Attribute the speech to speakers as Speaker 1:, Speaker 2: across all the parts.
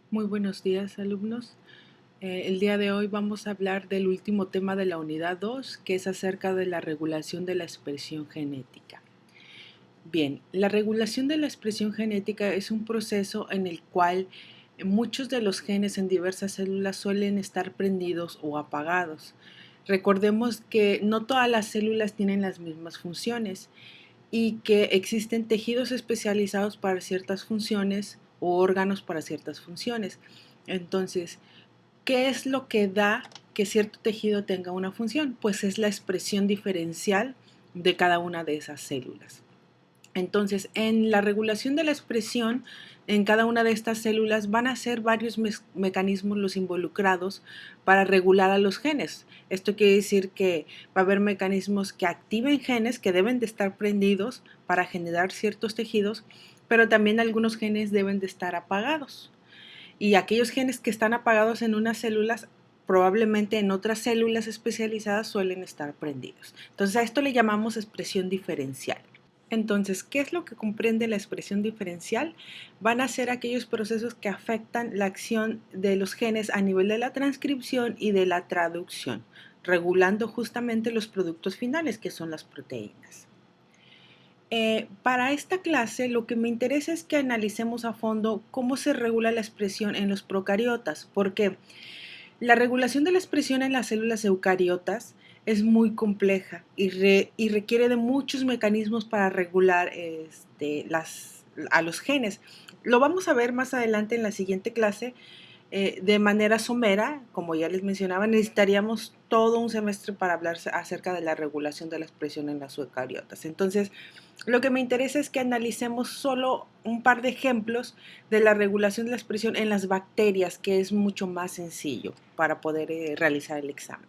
Speaker 1: Muy buenos días, alumnos. El día de hoy vamos a hablar del último tema de la unidad 2, que es acerca de la regulación de la expresión genética. Bien, la regulación de la expresión genética es un proceso en el cual muchos de los genes en diversas células suelen estar prendidos o apagados. Recordemos que no todas las células tienen las mismas funciones y que existen tejidos especializados para ciertas funciones o órganos para ciertas funciones. Entonces, ¿qué es lo que da que cierto tejido tenga una función? Pues es la expresión diferencial de cada una de esas células. Entonces, en la regulación de la expresión, en cada una de estas células van a ser varios mecanismos los involucrados para regular a los genes. Esto quiere decir que va a haber mecanismos que activen genes que deben de estar prendidos para generar ciertos tejidos, pero también algunos genes deben de estar apagados. Y aquellos genes que están apagados en unas células, probablemente en otras células especializadas suelen estar prendidos. Entonces, a esto le llamamos expresión diferencial. Entonces, ¿qué es lo que comprende la expresión diferencial? Van a ser aquellos procesos que afectan la acción de los genes a nivel de la transcripción y de la traducción, regulando justamente los productos finales, que son las proteínas. Para esta clase lo que me interesa es que analicemos a fondo cómo se regula la expresión en los procariotas, porque la regulación de la expresión en las células eucariotas es muy compleja y requiere de muchos mecanismos para regular a los genes. Lo vamos a ver más adelante en la siguiente clase. De manera somera, como ya les mencionaba, necesitaríamos todo un semestre para hablar acerca de la regulación de la expresión en las eucariotas. Entonces, lo que me interesa es que analicemos solo un par de ejemplos de la regulación de la expresión en las bacterias, que es mucho más sencillo para poder realizar el examen.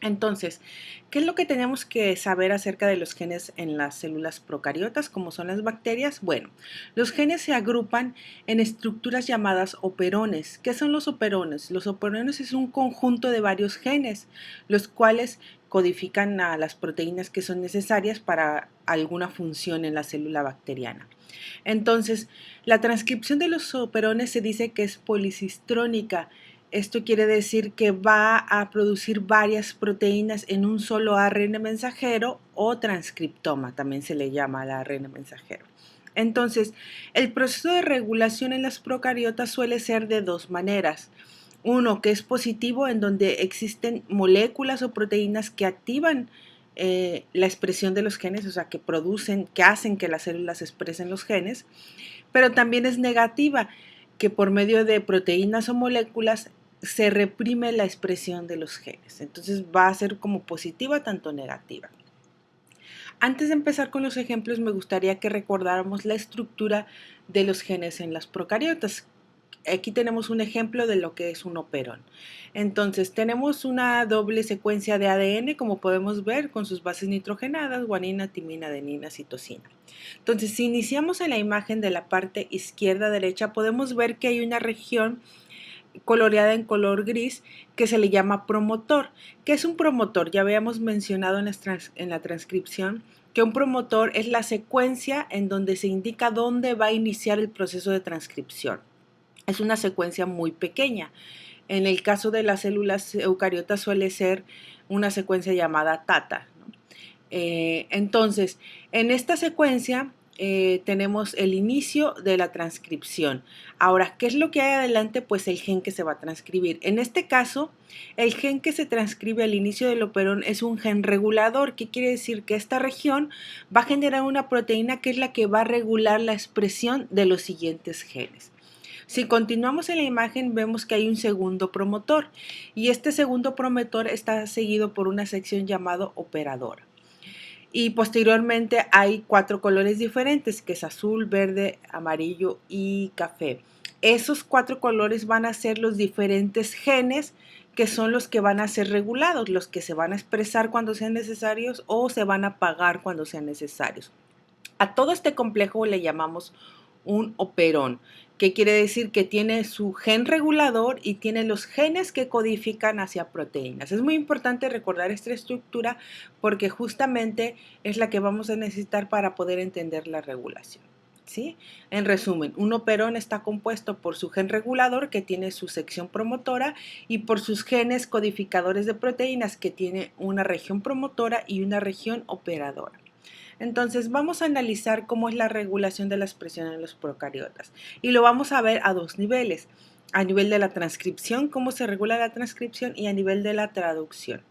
Speaker 1: Entonces, ¿qué es lo que tenemos que saber acerca de los genes en las células procariotas, como son las bacterias? Bueno, los genes se agrupan en estructuras llamadas operones. ¿Qué son los operones? Los operones es un conjunto de varios genes, los cuales codifican a las proteínas que son necesarias para alguna función en la célula bacteriana. Entonces, la transcripción de los operones se dice que es policistrónica. Esto quiere decir que va a producir varias proteínas en un solo ARN mensajero o transcriptoma, también se le llama al ARN mensajero. Entonces, el proceso de regulación en las procariotas suele ser de dos maneras. Uno que es positivo, en donde existen moléculas o proteínas que activan la expresión de los genes, o sea, que producen, que hacen que las células expresen los genes, pero también es negativa, que por medio de proteínas o moléculas se reprime la expresión de los genes. Entonces va a ser como positiva, tanto negativa. Antes de empezar con los ejemplos, me gustaría que recordáramos la estructura de los genes en las procariotas. Aquí tenemos un ejemplo de lo que es un operón. Entonces, tenemos una doble secuencia de ADN, como podemos ver, con sus bases nitrogenadas, guanina, timina, adenina, citosina. Entonces, si iniciamos en la imagen de la parte izquierda-derecha, podemos ver que hay una región coloreada en color gris que se le llama promotor. ¿Qué es un promotor? Ya habíamos mencionado en la transcripción que un promotor es la secuencia en donde se indica dónde va a iniciar el proceso de transcripción. Es una secuencia muy pequeña. En el caso de las células eucariotas suele ser una secuencia llamada TATA, ¿no? Entonces, en esta secuencia tenemos el inicio de la transcripción. Ahora, ¿qué es lo que hay adelante? Pues el gen que se va a transcribir. En este caso, el gen que se transcribe al inicio del operón es un gen regulador. ¿Qué quiere decir? Que esta región va a generar una proteína que es la que va a regular la expresión de los siguientes genes. Si continuamos en la imagen, vemos que hay un segundo promotor y este segundo promotor está seguido por una sección llamada operador. Y posteriormente hay cuatro colores diferentes, que es azul, verde, amarillo y café. Esos cuatro colores van a ser los diferentes genes que son los que van a ser regulados, los que se van a expresar cuando sean necesarios o se van a apagar cuando sean necesarios. A todo este complejo le llamamos un operón, que quiere decir que tiene su gen regulador y tiene los genes que codifican hacia proteínas. Es muy importante recordar esta estructura porque justamente es la que vamos a necesitar para poder entender la regulación. ¿sí? En resumen, un operón está compuesto por su gen regulador, que tiene su sección promotora, y por sus genes codificadores de proteínas, que tiene una región promotora y una región operadora. Entonces vamos a analizar cómo es la regulación de la expresión en los procariotas, y lo vamos a ver a dos niveles: a nivel de la transcripción, cómo se regula la transcripción, y a nivel de la traducción.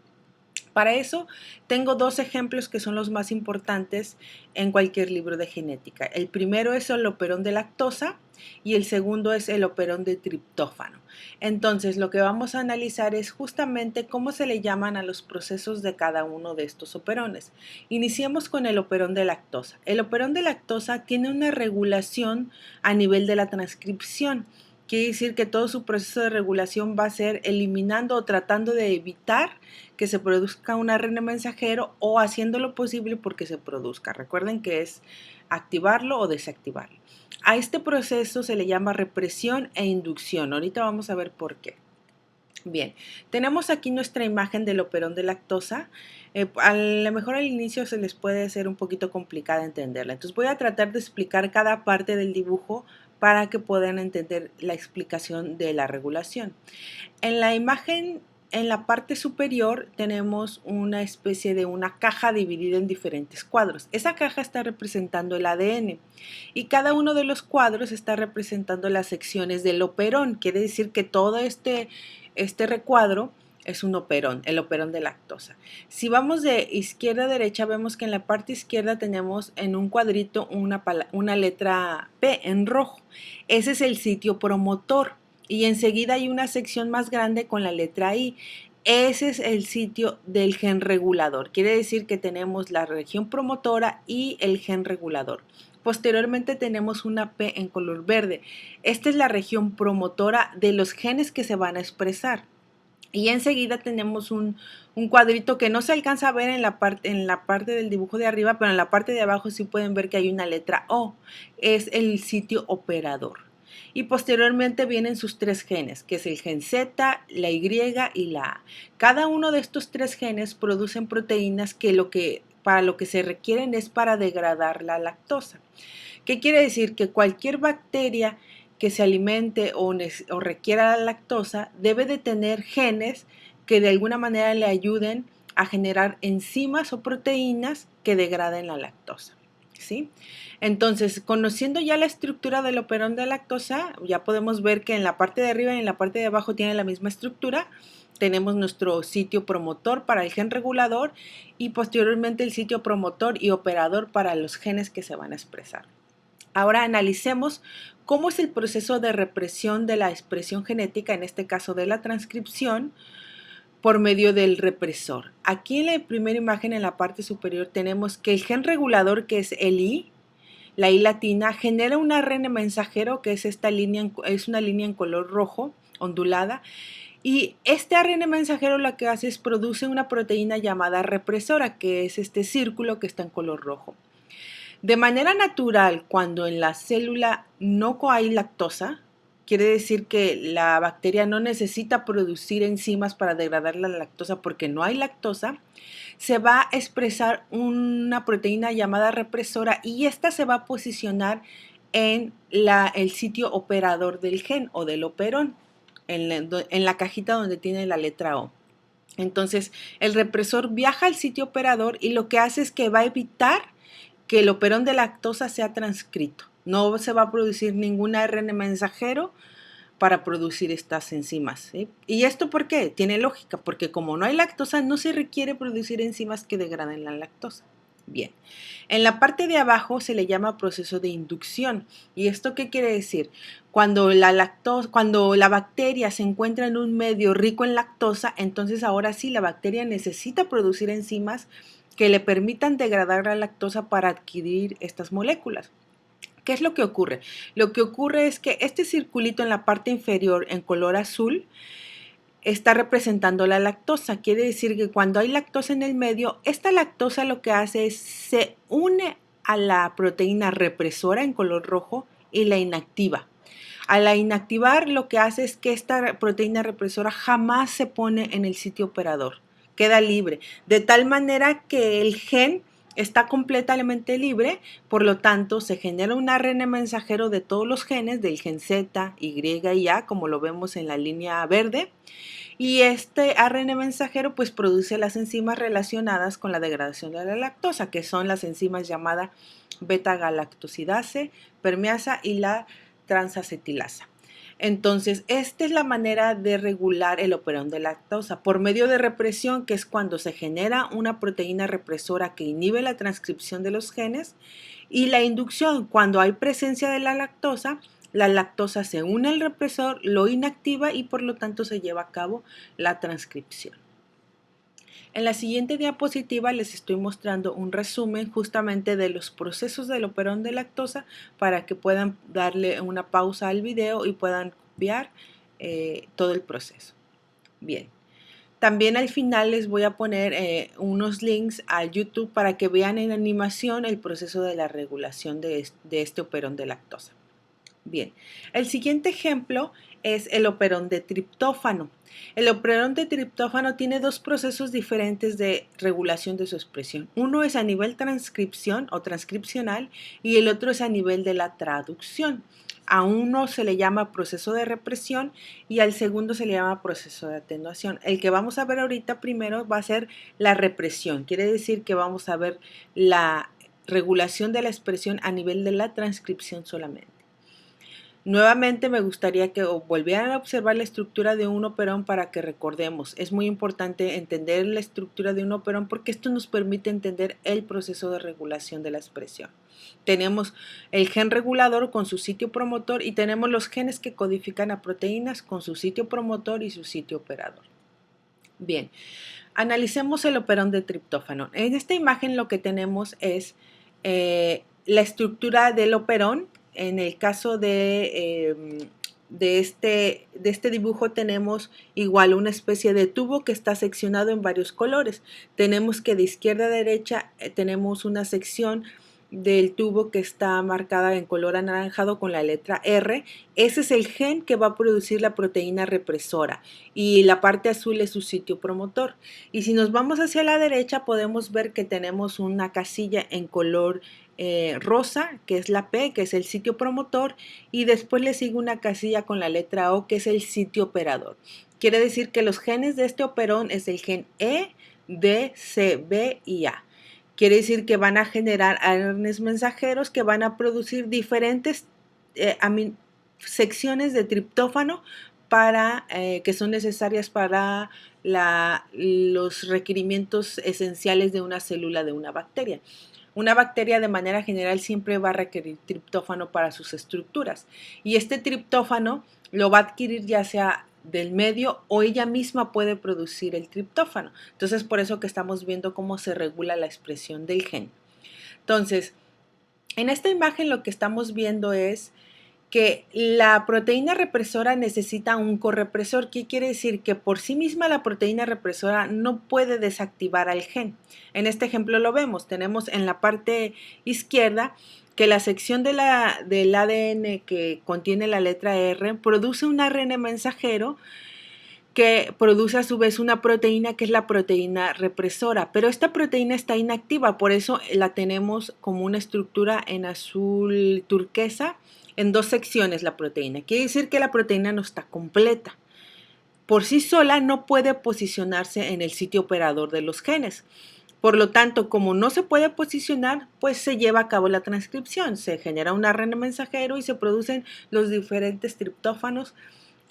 Speaker 1: Para eso tengo dos ejemplos que son los más importantes en cualquier libro de genética. El primero es el operón de lactosa y el segundo es el operón de triptófano. Entonces, lo que vamos a analizar es justamente cómo se le llaman a los procesos de cada uno de estos operones. Iniciemos con el operón de lactosa. El operón de lactosa tiene una regulación a nivel de la transcripción. Quiere decir que todo su proceso de regulación va a ser eliminando o tratando de evitar que se produzca un ARN mensajero, o haciendo lo posible porque se produzca. Recuerden que es activarlo o desactivarlo. A este proceso se le llama represión e inducción. Ahorita vamos a ver por qué. Bien, tenemos aquí nuestra imagen del operón de lactosa. A lo mejor al inicio se les puede ser un poquito complicada entenderla. Entonces voy a tratar de explicar cada parte del dibujo para que puedan entender la explicación de la regulación. En la imagen, en la parte superior, tenemos una especie de una caja dividida en diferentes cuadros. Esa caja está representando el ADN y cada uno de los cuadros está representando las secciones del operón. Quiere decir que todo este recuadro es un operón, el operón de lactosa. Si vamos de izquierda a derecha, vemos que en la parte izquierda tenemos en un cuadrito una letra P en rojo. Ese es el sitio promotor. Y enseguida hay una sección más grande con la letra I. Ese es el sitio del gen regulador. Quiere decir que tenemos la región promotora y el gen regulador. Posteriormente tenemos una P en color verde. Esta es la región promotora de los genes que se van a expresar. Y enseguida tenemos un cuadrito que no se alcanza a ver en la parte del dibujo de arriba, pero en la parte de abajo sí pueden ver que hay una letra O. Es el sitio operador. Y posteriormente vienen sus tres genes, que es el gen Z, la Y y la A. Cada uno de estos tres genes producen proteínas que para lo que se requieren es para degradar la lactosa. ¿Qué quiere decir? Que cualquier bacteria que se alimente o requiera la lactosa debe de tener genes que de alguna manera le ayuden a generar enzimas o proteínas que degraden la lactosa, ¿sí? Entonces, conociendo ya la estructura del operón de lactosa, ya podemos ver que en la parte de arriba y en la parte de abajo tiene la misma estructura. Tenemos nuestro sitio promotor para el gen regulador y posteriormente el sitio promotor y operador para los genes que se van a expresar. Ahora analicemos cómo es el proceso de represión de la expresión genética, en este caso de la transcripción, por medio del represor. Aquí en la primera imagen, en la parte superior, tenemos que el gen regulador, que es el I, la I latina, genera un ARN mensajero, que es esta línea, es una línea en color rojo, ondulada, y este ARN mensajero lo que hace es produce una proteína llamada represora, que es este círculo que está en color rojo. De manera natural, cuando en la célula no hay lactosa, quiere decir que la bacteria no necesita producir enzimas para degradar la lactosa porque no hay lactosa, se va a expresar una proteína llamada represora y esta se va a posicionar en el sitio operador del gen o del operón, en la cajita donde tiene la letra O. Entonces, el represor viaja al sitio operador y lo que hace es que va a evitar que el operón de lactosa sea transcrito. No se va a producir ningún ARN mensajero para producir estas enzimas, ¿sí? ¿Y esto por qué? Tiene lógica, porque como no hay lactosa, no se requiere producir enzimas que degraden la lactosa. Bien, en la parte de abajo se le llama proceso de inducción. ¿Y esto qué quiere decir? Cuando la bacteria se encuentra en un medio rico en lactosa, entonces ahora sí la bacteria necesita producir enzimas que le permitan degradar la lactosa para adquirir estas moléculas. ¿Qué es lo que ocurre? Lo que ocurre es que este circulito en la parte inferior en color azul está representando la lactosa. Quiere decir que cuando hay lactosa en el medio, esta lactosa lo que hace es se une a la proteína represora en color rojo y la inactiva. Al inactivar, lo que hace es que esta proteína represora jamás se pone en el sitio operador, queda libre, de tal manera que el gen está completamente libre, por lo tanto se genera un ARN mensajero de todos los genes, del gen Z, Y y A, como lo vemos en la línea verde. Y este ARN mensajero pues produce las enzimas relacionadas con la degradación de la lactosa, que son las enzimas llamadas beta-galactosidase, permeasa y la transacetilasa. Entonces, esta es la manera de regular el operón de lactosa por medio de represión, que es cuando se genera una proteína represora que inhibe la transcripción de los genes, y la inducción, cuando hay presencia de la lactosa se une al represor, lo inactiva y por lo tanto se lleva a cabo la transcripción. En la siguiente diapositiva les estoy mostrando un resumen justamente de los procesos del operón de lactosa para que puedan darle una pausa al video y puedan copiar todo el proceso. Bien. También al final les voy a poner unos links a YouTube para que vean en animación el proceso de la regulación de este operón de lactosa. Bien, el siguiente ejemplo es el operón de triptófano. El operón de triptófano tiene dos procesos diferentes de regulación de su expresión. Uno es a nivel transcripción o transcripcional y el otro es a nivel de la traducción. A uno se le llama proceso de represión y al segundo se le llama proceso de atenuación. El que vamos a ver ahorita primero va a ser la represión. Quiere decir que vamos a ver la regulación de la expresión a nivel de la transcripción solamente. Nuevamente me gustaría que volvieran a observar la estructura de un operón para que recordemos. Es muy importante entender la estructura de un operón porque esto nos permite entender el proceso de regulación de la expresión. Tenemos el gen regulador con su sitio promotor y tenemos los genes que codifican a proteínas con su sitio promotor y su sitio operador. Bien, analicemos el operón de triptófano. En esta imagen lo que tenemos es la estructura del operón. En el caso de este dibujo tenemos igual una especie de tubo que está seccionado en varios colores. Tenemos que de izquierda a derecha tenemos una sección del tubo que está marcada en color anaranjado con la letra R. Ese es el gen que va a producir la proteína represora y la parte azul es su sitio promotor. Y si nos vamos hacia la derecha podemos ver que tenemos una casilla en color rosa, que es la P, que es el sitio promotor, y después le sigue una casilla con la letra O, que es el sitio operador. Quiere decir que los genes de este operón es el gen E, D, C, B y A. Quiere decir que van a generar ARNs mensajeros que van a producir diferentes secciones de triptófano que son necesarias para los requerimientos esenciales de una célula de una bacteria. Una bacteria de manera general siempre va a requerir triptófano para sus estructuras y este triptófano lo va a adquirir ya sea del medio o ella misma puede producir el triptófano. Entonces por eso que estamos viendo cómo se regula la expresión del gen. Entonces, en esta imagen lo que estamos viendo es que la proteína represora necesita un correpresor. ¿Qué quiere decir? Que por sí misma la proteína represora no puede desactivar al gen. En este ejemplo lo vemos. Tenemos en la parte izquierda que la sección del ADN que contiene la letra R produce un ARN mensajero que produce a su vez una proteína que es la proteína represora, pero esta proteína está inactiva, por eso la tenemos como una estructura en azul turquesa, en dos secciones la proteína. Quiere decir que la proteína no está completa. Por sí sola no puede posicionarse en el sitio operador de los genes. Por lo tanto, como no se puede posicionar, pues se lleva a cabo la transcripción. Se genera un ARN mensajero y se producen los diferentes triptófanos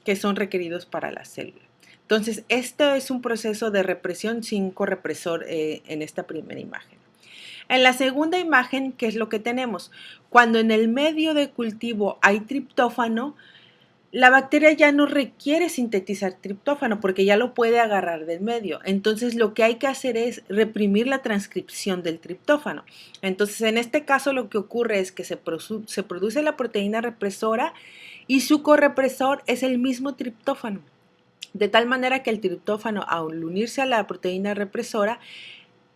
Speaker 1: que son requeridos para la célula. Entonces, este es un proceso de represión sin correpresor en esta primera imagen. En la segunda imagen, ¿qué es lo que tenemos? Cuando en el medio de cultivo hay triptófano, la bacteria ya no requiere sintetizar triptófano porque ya lo puede agarrar del medio. Entonces, lo que hay que hacer es reprimir la transcripción del triptófano. Entonces, en este caso lo que ocurre es que se produce la proteína represora y su correpresor es el mismo triptófano. De tal manera que el triptófano, al unirse a la proteína represora,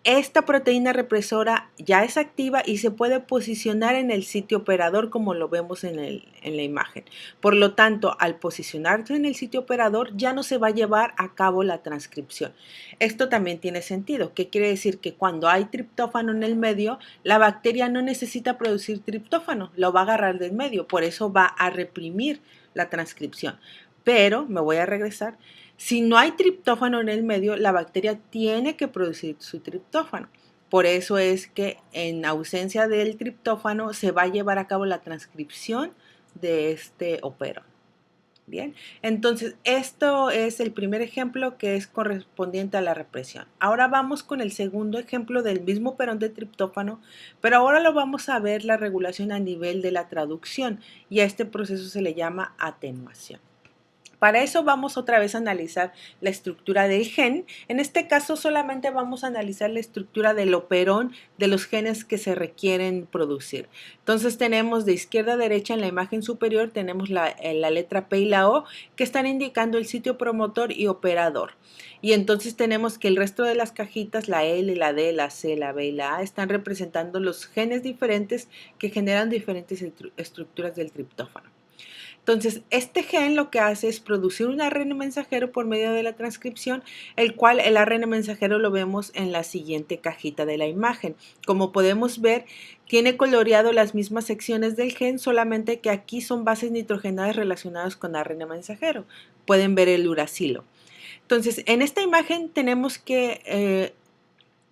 Speaker 1: esta proteína represora ya es activa y se puede posicionar en el sitio operador como lo vemos en la imagen. Por lo tanto, al posicionarse en el sitio operador ya no se va a llevar a cabo la transcripción. Esto también tiene sentido. ¿Qué quiere decir? Que cuando hay triptófano en el medio, la bacteria no necesita producir triptófano, lo va a agarrar del medio, por eso va a reprimir la transcripción. Pero, me voy a regresar, si no hay triptófano en el medio, la bacteria tiene que producir su triptófano. Por eso es que en ausencia del triptófano se va a llevar a cabo la transcripción de este operón. Bien, entonces esto es el primer ejemplo que es correspondiente a la represión. Ahora vamos con el segundo ejemplo del mismo operón de triptófano, pero ahora lo vamos a ver la regulación a nivel de la traducción y a este proceso se le llama atenuación. Para eso vamos otra vez a analizar la estructura del gen. En este caso solamente vamos a analizar la estructura del operón de los genes que se requieren producir. Entonces tenemos de izquierda a derecha en la imagen superior, tenemos la letra P y la O que están indicando el sitio promotor y operador. Y entonces tenemos que el resto de las cajitas, la L, la D, la C, la B y la A, están representando los genes diferentes que generan diferentes estructuras del triptófano. Entonces, este gen lo que hace es producir un ARN mensajero por medio de la transcripción, el cual el ARN mensajero lo vemos en la siguiente cajita de la imagen. Como podemos ver, tiene coloreado las mismas secciones del gen, solamente que aquí son bases nitrogenadas relacionadas con ARN mensajero. Pueden ver el uracilo. Entonces, en esta imagen tenemos que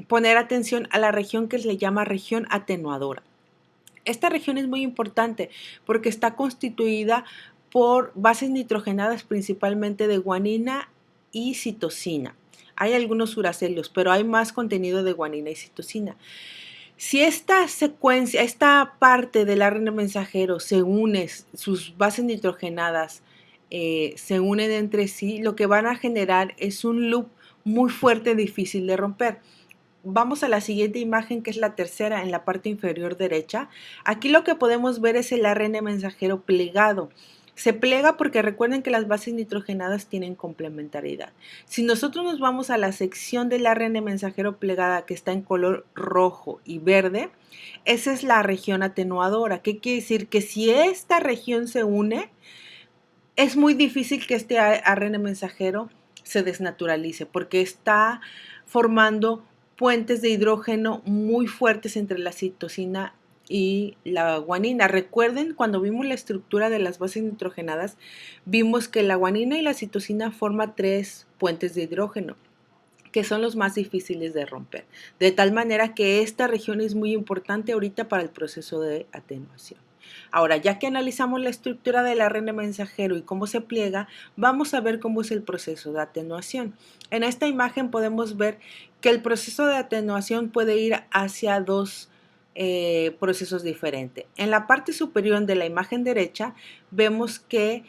Speaker 1: poner atención a la región que se le llama región atenuadora. Esta región es muy importante porque está constituida por bases nitrogenadas principalmente de guanina y citosina. Hay algunos uracilios, pero hay más contenido de guanina y citosina. Si esta secuencia, esta parte del ARN mensajero se une, sus bases nitrogenadas se unen entre sí, lo que van a generar es un loop muy fuerte, difícil de romper. Vamos a la siguiente imagen, que es la tercera en la parte inferior derecha. Aquí lo que podemos ver es el ARN mensajero plegado. Se plega porque recuerden que las bases nitrogenadas tienen complementariedad. Si nosotros nos vamos a la sección del ARN mensajero plegada que está en color rojo y verde, esa es la región atenuadora. ¿Qué quiere decir? Que si esta región se une, es muy difícil que este ARN mensajero se desnaturalice porque está formando puentes de hidrógeno muy fuertes entre la citosina y la guanina. Recuerden, cuando vimos la estructura de las bases nitrogenadas, vimos que la guanina y la citosina forman 3 puentes de hidrógeno, que son los más difíciles de romper. De tal manera que esta región es muy importante ahorita para el proceso de atenuación. Ahora, ya que analizamos la estructura del ARN mensajero y cómo se pliega, vamos a ver cómo es el proceso de atenuación. En esta imagen podemos ver que el proceso de atenuación puede ir hacia dos procesos diferentes. En la parte superior de la imagen derecha vemos que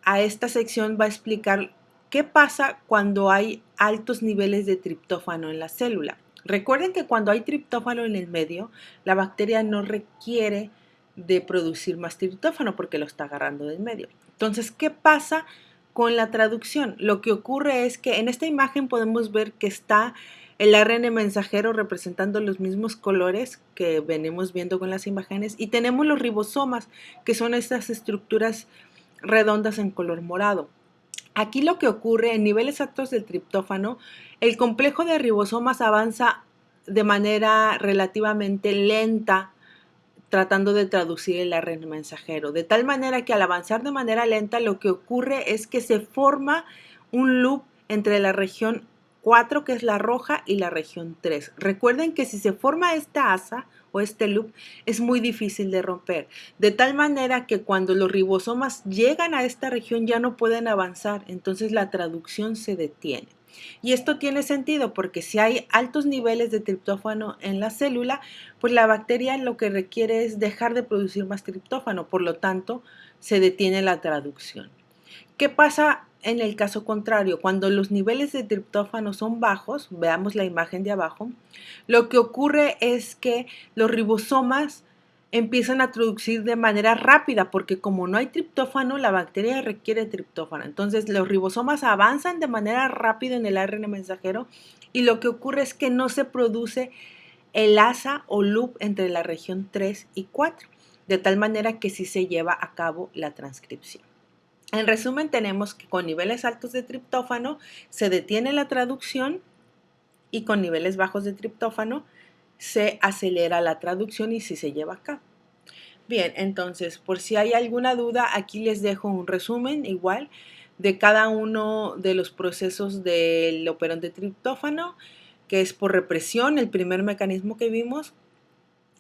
Speaker 1: a esta sección va a explicar qué pasa cuando hay altos niveles de triptófano en la célula. Recuerden que cuando hay triptófano en el medio, la bacteria no requiere de producir más triptófano porque lo está agarrando del medio. Entonces, ¿qué pasa con la traducción? Lo que ocurre es que en esta imagen podemos ver que está el ARN mensajero representando los mismos colores que venimos viendo con las imágenes y tenemos los ribosomas, que son estas estructuras redondas en color morado. Aquí lo que ocurre en niveles altos del triptófano, el complejo de ribosomas avanza de manera relativamente lenta tratando de traducir el ARN mensajero, de tal manera que al avanzar de manera lenta lo que ocurre es que se forma un loop entre la región 4, que es la roja, y la región 3. Recuerden que si se forma esta asa o este loop es muy difícil de romper, de tal manera que cuando los ribosomas llegan a esta región ya no pueden avanzar, entonces la traducción se detiene. Y esto tiene sentido porque si hay altos niveles de triptófano en la célula, pues la bacteria lo que requiere es dejar de producir más triptófano, por lo tanto se detiene la traducción. ¿Qué pasa en el caso contrario? Cuando los niveles de triptófano son bajos, veamos la imagen de abajo, lo que ocurre es que los ribosomas empiezan a traducir de manera rápida, porque como no hay triptófano, la bacteria requiere triptófano. Entonces los ribosomas avanzan de manera rápida en el ARN mensajero y lo que ocurre es que no se produce el asa o loop entre la región 3 y 4, de tal manera que sí se lleva a cabo la transcripción. En resumen, tenemos que con niveles altos de triptófano se detiene la traducción y con niveles bajos de triptófano se acelera la traducción y sí se lleva a cabo. Bien, entonces, por si hay alguna duda, aquí les dejo un resumen igual de cada uno de los procesos del operón de triptófano, que es por represión, el primer mecanismo que vimos,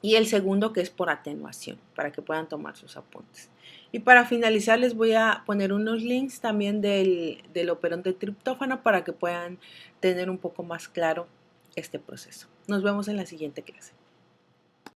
Speaker 1: y el segundo que es por atenuación, para que puedan tomar sus apuntes. Y para finalizar les voy a poner unos links también del operón de triptófano para que puedan tener un poco más claro este proceso. Nos vemos en la siguiente clase.